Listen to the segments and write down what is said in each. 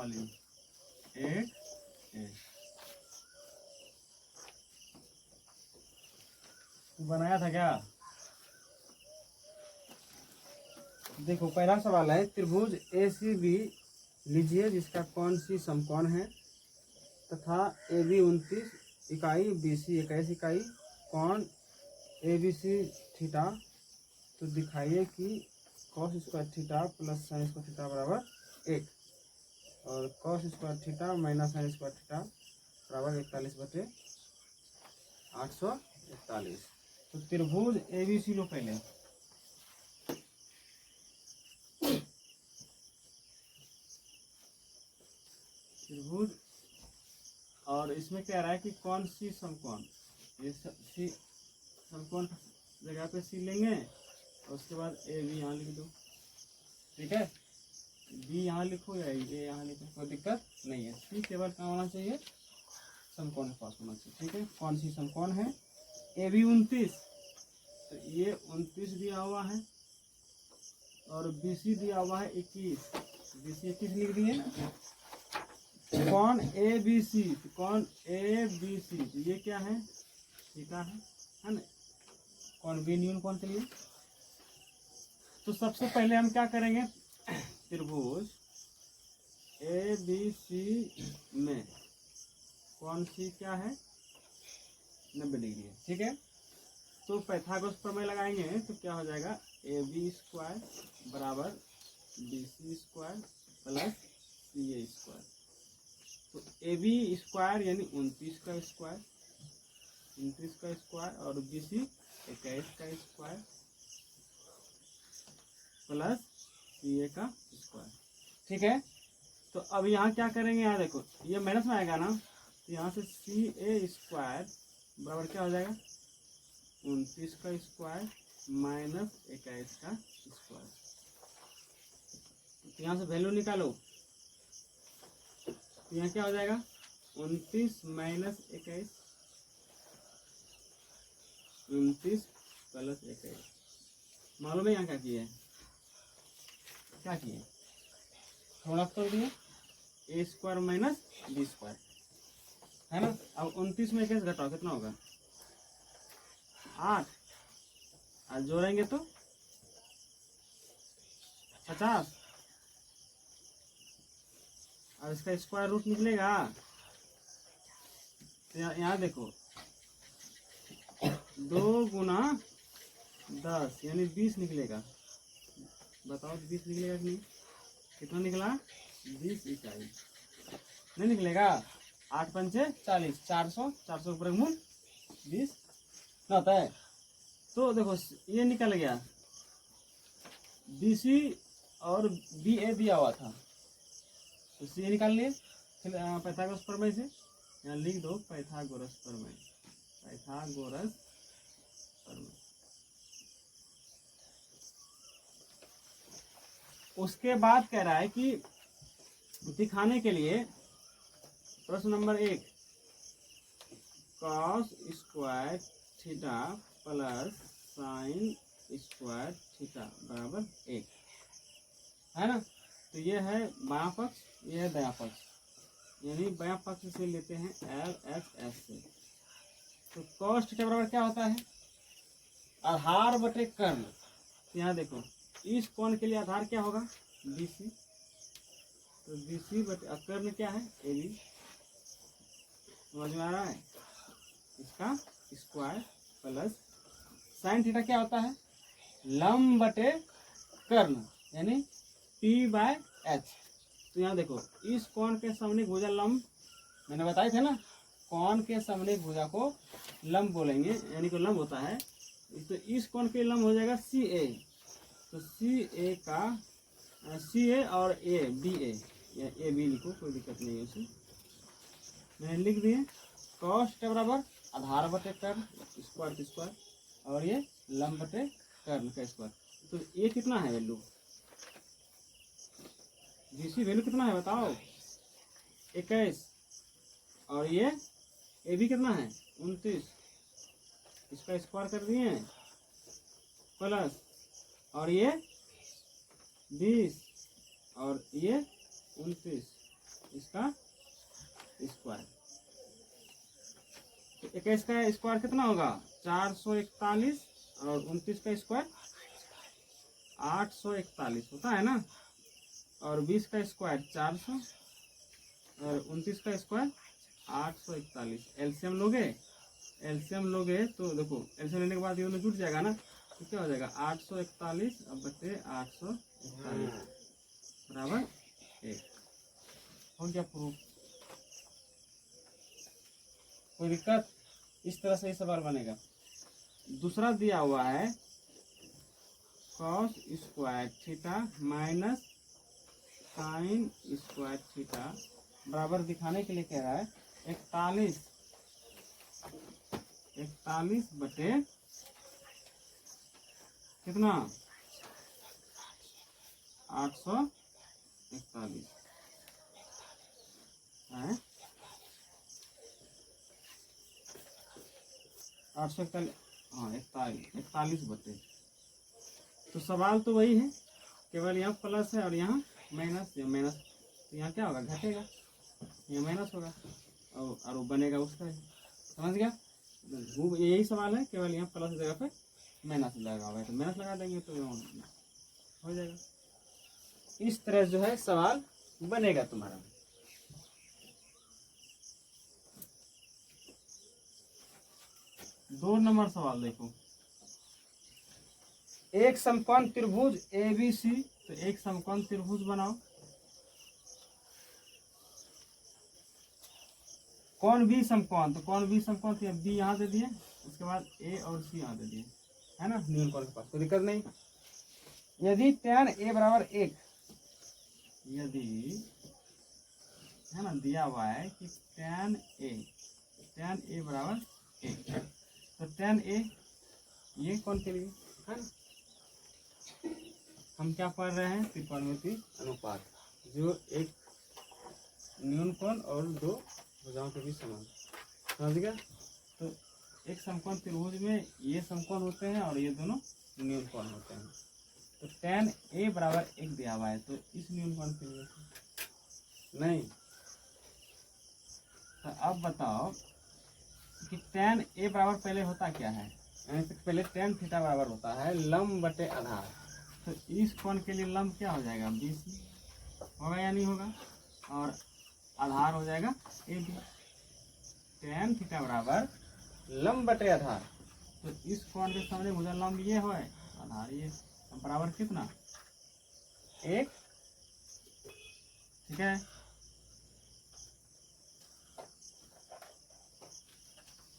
वाली 8 ए। बनाया था क्या? देखो पहला सवाल है, त्रिभुज ACB लीजिए जिसका कौन सी समकोण है तथा AB 29 इकाई, BC 21 इकाई, कोण ABC थीटा। तो दिखाइए कि cos square theta plus sine square theta बराबर 1 और cos square theta minus sine square theta बराबर 41/841। तो त्रिभुज ABC लो पहले। त्रिभुज और इसमें कह रहा है कि कौन सी समकोण, ये सी समकोण जगह पे सी लेंगे और उसके बाद ए बी यहाँ लिख दो, ठीक है। बी यहाँ लिखो या ए यहाँ लिखो, कोई दिक्कत नहीं है। सी केवल कहाँ होना चाहिए, समकोण के पास होना चाहिए, ठीक है। कौन सी समकोण है, ए बी 29, तो ये 29 दिया हुआ है और बी सी दिया हुआ है 21, बी सी 21 लिख दिए। कौन ए बी सी, कौन ए बी सी, तो ये क्या है, थीटा है ना। कौन बी न्यून कौन के लिए, तो सबसे पहले हम क्या करेंगे, त्रिभुज ए बी सी में कौन सी क्या है, 90 डिग्री है, ठीक है। तो पाइथागोरस प्रमेय लगाएंगे तो क्या हो जाएगा, ए बी स्क्वायर बराबर बी सी स्क्वायर प्लस सी ए स्क्वायर। तो ए बी स्क्वायर यानी 29 का स्क्वायर, 29 का स्क्वायर और बी सी 21 का स्क्वायर प्लस सी ए का स्क्वायर, ठीक है। तो अब यहाँ क्या करेंगे, यहाँ देखो ये माइनस में आएगा ना, तो यहाँ से सी ए स्क्वायर बराबर क्या हो जाएगा, 29 का स्क्वायर माइनस 21 का स्क्वायर। तो यहाँ से वैल्यू निकालो, तो यहाँ क्या हो जाएगा, 29 माइनस 21, 29 प्लस 21। मालूम है यहाँ क्या किए, क्या किए, थोड़ा तो दिए ए स्क्वायर माइनस बी स्क्वायर, है ना। अब 29 में 21 घटाओ कितना होगा, 8, और जोड़ेंगे तो 50, और इसका स्क्वायर रूट निकलेगा। तो यहाँ देखो 2 गुना 10 यानी 20 निकलेगा। बताओ 20 निकलेगा कि नहीं, कितना निकला, 20 इकाई नहीं निकलेगा। 8 पंचे 40, 400, 400 ऊपर मूल 20 ना होता है। तो देखो ये निकल गया, बी सी और बी ए दिया हुआ था, तो सी निकाल लिए। फिर पाइथागोरस प्रमेय से यहाँ लिख दो, पाइथागोरस प्रमेय, पाइथागोरस प्रमेय। उसके बाद कह रहा है कि दिखाने के लिए प्रश्न number 1, cos square theta plus sine square theta बराबर 1 है ना। तो ये है बायां पक्ष, ये है दायां पक्ष, यानी बायां पक्ष से लेते हैं एल एच एस से। तो कॉस थीटा बराबर क्या होता है, आधार बटे कर्ण। तो यहाँ देखो इस कोण के लिए आधार क्या होगा, बी सी, तो बी सी बटे कर्ण क्या है, ए बी। समझ में आ रहा है, इसका स्क्वायर प्लस साइन थीटा क्या होता है, लंब बटे कर्ण यानी p/h। तो यहाँ देखो इस कोण के समणिक भुजा लंब, मैंने बताए थे ना, कोण के समणिक भुजा को लंब बोलेंगे, यानी कि लंब होता है। तो इस कोण के लंब हो जाएगा सी ए। तो सी ए का सी ए और ए बी ए, या ए बी लिखो, कोई दिक्कत नहीं है उसे, मैंने लिख दिए। कॉस थीटा बराबर आधार बटे कर्ण स्क्वायर का स्क्वायर और ये लंब बटे कर्ण का स्क्वायर। तो ये कितना है वैल्यू, जीसी वैल्यू कितना है बताओ, 21, और ये ए भी कितना है 29, इसका स्क्वायर कर दिए प्लस, और ये 20 और ये 29, इसका स्क्वायर। तो 21 का स्क्वायर कितना होगा 441 और 29 का स्क्वायर 841 होता है ना। और 20 का स्क्वायर 400 और 29 का स्क्वायर 841। एलसीएम लोगे तो देखो एलसीएम लेने के बाद ये जुट जाएगा ना, तो क्या हो जाएगा 841 अब बटे 841 बराबर 1। हो गया प्रूफ। कोई दिक्कत? इस तरह से ये सवाल बनेगा। दूसरा दिया हुआ है cos square theta minus sine square theta बराबर दिखाने के लिए कह रहा है 41 बटे कितना 841 है 841 हाँ 41 बटे। तो सवाल तो वही है, केवल यहाँ प्लस है और यहाँ माइनस। तो यहाँ क्या होगा घटेगा, यहाँ माइनस होगा और वो बनेगा उसका ही। समझ गया? वो यही सवाल है, केवल यहाँ प्लस जगह पे माइनस लगा हुआ है, तो माइनस लगा देंगे तो हो जाएगा। इस तरह जो है सवाल बनेगा तुम्हारा। दो नंबर सवाल देखो, एक समकोण त्रिभुज ABC। तो एक समकोण त्रिभुज बनाओ, कौन भी समकोण, तो कौन भी समकोण तो बी यहाँ दे दिए, उसके बाद ए और सी यहाँ दे दिए, है ना न्यून कोण के पास, कोई दिक्कत नहीं। यदि tan a बराबर 1, यदि है ना दिया हुआ है कि tan a बराबर 1, तो tan a ये कौन के लिए है ना, हम क्या पढ़ रहे हैं त्रिकोणमिति अनुपात, जो एक न्यून कोण और दो भुजाओं के बीच समान। समझ गया? तो एक समकोण त्रिभुज में ये समकोण होते हैं और ये दोनों न्यून कोण होते हैं। तो tan a बराबर 1 दिया हुआ है, तो इस न्यून कोण के लिए नहीं। तो अब बताओ कि tan a बराबर पहले होता क्या है, यानी तो पहले tan थीटा बराबर होता है लंब बटे आधार। तो इस कोण के लिए लंब क्या हो जाएगा BC होगा या नहीं होगा, और आधार हो जाएगा AB। tan थीटा बराबर लंब बटे आधार, तो इस कोण के सामने भुजा लंब ये हो आधार ये बराबर कितना 1, ठीक है।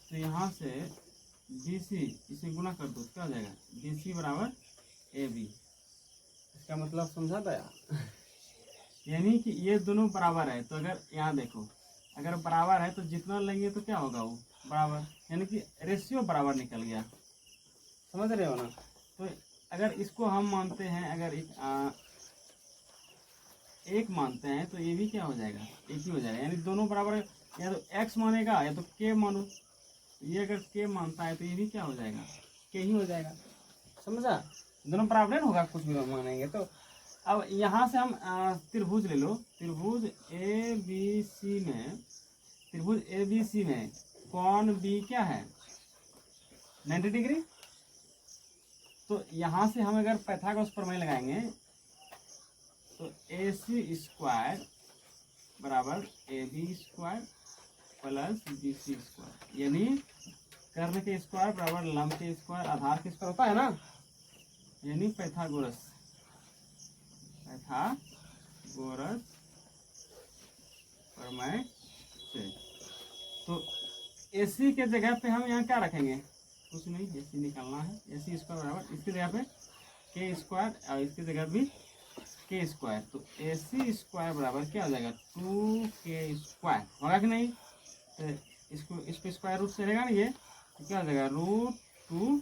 तो यहाँ से BC इसे गुना कर दो, क्या हो जाएगा BC बराबर AB। इसका मतलब समझा था यानी कि ये दोनों बराबर है। तो अगर यहाँ देखो अगर बराबर है तो जितना लेंगे तो क्या होगा वो बराबर, यानी कि रेशियो बराबर निकल गया। समझ रहे हो ना? तो अगर इसको हम मानते हैं, अगर एक मानते हैं तो ये भी क्या हो जाएगा एक ही हो जाएगा, यानी दोनों बराबर है। या तो x मानेगा या तो k मानो, ये अगर k मानता है तो ये भी क्या हो जाएगा k ही हो जाएगा। समझा? दोनों बराबर होगा कुछ भी मानेंगे तो। अब यहाँ से हम त्रिभुज ले लो, त्रिभुज ABC में कोण B क्या है 90 डिग्री। तो यहाँ से हम अगर पाइथागोरस प्रमेय लगाएंगे तो AC स्क्वायर बराबर AB square plus BC square, यानी कर्ण के स्क्वायर बराबर लंब के स्क्वायर आधार के स्क्वायर होता है ना, यानी पाइथागोरस प्रमेय से। तो AC के जगह पे हम यहाँ क्या रखेंगे, कुछ नहीं, AC निकालना है। AC स्क्वायर बराबर इसकी जगह पे k स्क्वायर और इसकी जगह भी k स्क्वायर। तो AC स्क्वायर बराबर क्या हो जाएगा 2k स्क्वायर होगा कि नहीं। तो इसको स्क्वायर रूट से रहेगा ना ये, तो क्या हो जाएगा √2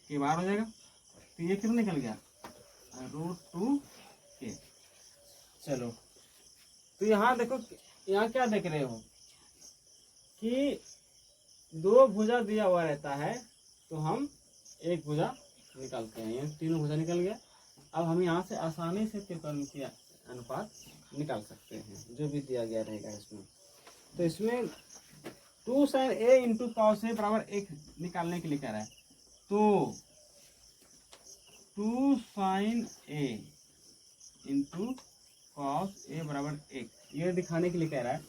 के बाहर हो जाएगा। तो ये कितना निकल गया √2k। चलो तो यहाँ देखो, यहाँ क्या देख रहे हो कि दो भुजा दिया हुआ रहता है तो हम एक भुजा निकालते हैं, ये तीनों भुजा निकल गया। अब हम यहाँ से आसानी से त्रिकोणमितीय अनुपात निकाल सकते हैं, जो भी दिया गया रहेगा इसमें। तो इसमें 2 sin a into cos A बराबर 1 निकालने के लिए कह रहा है। तो 2 sin a into cos A बराबर 1 ये दिखाने के लिए कह रहा है।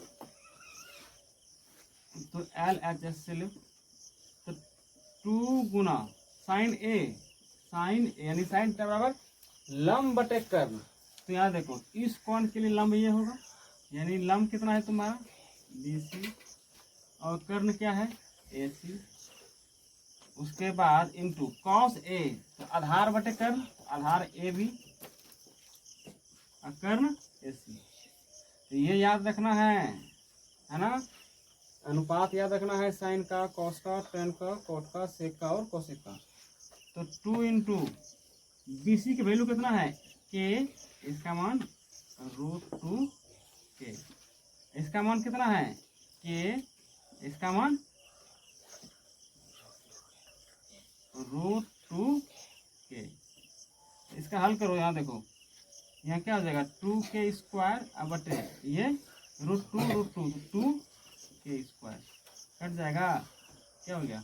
तो LHS से लो, तो 2 गुना साइन ए यानी साइन बराबर लंब बटे कर्ण। तो यहाँ देखो इस कोण के लिए लंब ये होगा, यानी लंब कितना है तुम्हारा BC और कर्ण क्या है AC। उसके बाद इंटू कॉस ए, तो आधार बटे कर्ण, तो आधार AB और कर्ण AC। तो ये याद रखना है ना, अनुपात याद रखना है साइन का, कॉस का, टेन का, कोट का, सेक का और कोसेक का। तो 2 इंटू BC की वैल्यू कितना है K, इसका मान √2 K। इसका मान कितना है K, इसका मान √2 K। इसका हल करो, यहाँ देखो यहाँ क्या हो जाएगा 2K स्क्वायर बटे ये √2 2K स्क्वायर कट जाएगा, क्या हो गया